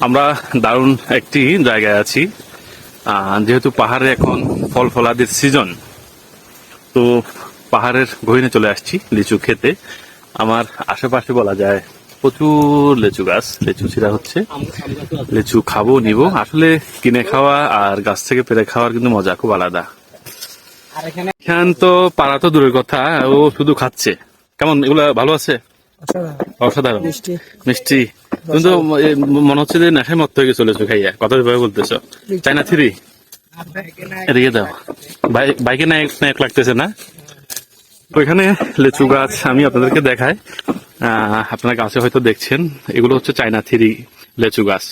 আমরা দারুণ একটি জায়গায় আছি। যেহেতু পাহাড়ে এখন ফল ফলাদির সিজন, তো পাহাড়ের গহীনে চলে আসছি লিচু খেতে। আমার আশেপাশে বলা যায় প্রচুর লেচু গাছ, লেচু ছিঁড়া হচ্ছে, লেচু খাবো নিব। আসলে কিনে খাওয়া আর গাছ থেকে পেরে খাওয়ার কিন্তু মজা খুব আলাদা। এখান তো পাড়া তো দূরের কথা, ও শুধু খাচ্ছে। কেমন এগুলা ভালো আছে? অসাধারণ মিষ্টি। কিন্তু মনে হচ্ছে যে নেশায় মত হয়ে চলেছো খাইয়া, কথা ভাবে বলতেছো। চাইনা থ্রি এদিকে দাও, বাইকে নায়ক লাগতেছে না? ওইখানে লেচু গাছ আমি আপনাদেরকে দেখাই, আপনারা গাছে হয়তো দেখছেন, এগুলো হচ্ছে চাইনা থ্রি লেচু গাছ।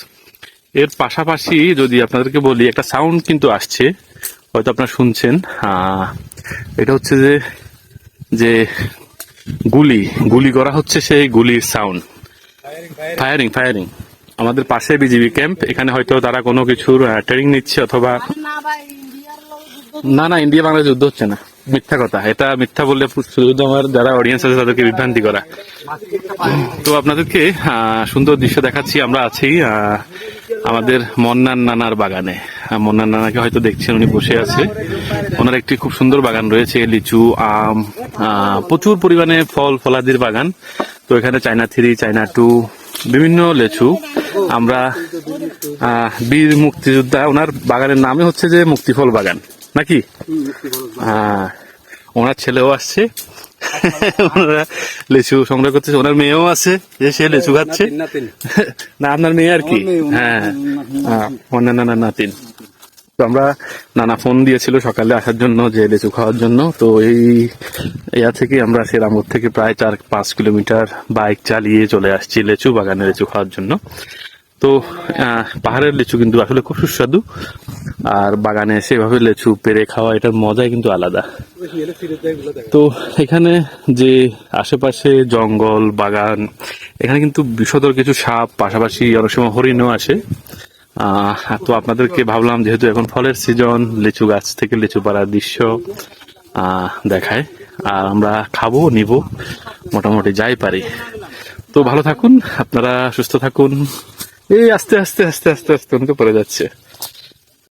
এর পাশাপাশি যদি আপনাদেরকে বলি, একটা সাউন্ড কিন্তু আসছে, হয়তো আপনারা শুনছেন। এটা হচ্ছে যে গুলি গুলি করা হচ্ছে, সেই গুলির সাউন্ড। ফায়ারিং। আমাদের পাশে বিজিবি ক্যাম্প, এখানে হয়তো তারা কোনো কিছুর ট্রেনিং নিচ্ছে, অথবা না ইন্ডিয়া বাংলাদেশ যুদ্ধ হচ্ছে না, মিথ্যা কথা। এটা মিথ্যা বললে শুধু আমার যারা অডিয়েন্স আছে তাদেরকে বিভ্রান্তি করা। তো আপনাদেরকে সুন্দর দৃশ্য দেখাচ্ছি। আমরা আছি আমাদের মন্নান নানার বাগানে। মন্নান নানাকে হয়তো দেখছেন, উনি বসে আছে। ওনার একটি খুব সুন্দর বাগান রয়েছে, লিচু, আম, প্রচুর পরিমাণে ফল ফলাদির বাগান। তো এখানে চাইনা থ্রি, চাইনা টু, বিভিন্ন লেচু। আমরা বীর মুক্তিযোদ্ধা, ওনার বাগানের নামে হচ্ছে যে মুক্তিফল বাগান নাকি? ওনার ছেলেও আসছে, ওনারা লেচু সংগ্রহ করতেছে। ওনার মেয়েও আছে, যে সে লেচু খাচ্ছে। না আপনার মেয়ে আর কি? হ্যাঁ, নানা নাতিন। তো আমরা নানা ফোন দিয়েছিল সকালে আসার জন্য, যে লেচু খাওয়ার জন্য। তো এই থেকে আমরা শ্রীরামপুর থেকে প্রায় 4-5 কিলোমিটার বাইক চালিয়ে চলে আসছি লেচু বাগানে লেচু খাওয়ার জন্য। তো পাহাড়ের লিচু কিন্তু আসলে খুব সুস্বাদু, আর বাগানে এসে এভাবে লেচু পেরে খাওয়া, এটার মজাই কিন্তু আলাদা। তো এখানে যে আশেপাশে জঙ্গল বাগান, এখানে কিন্তু বিষধর কিছু সাপ, পাশাপাশি অনেক সময় হরিণও আসে। তো আপনাদেরকে ভাবলাম, যেহেতু এখন ফলের সিজন, লিচু গাছ থেকে লিচু পাড়ার দৃশ্য দেখায়, আর আমরা খাবো নিব মোটামুটি যাই পারি। তো ভালো থাকুন আপনারা, সুস্থ থাকুন। এই আস্তে আস্তে উনি তো পড়ে যাচ্ছে।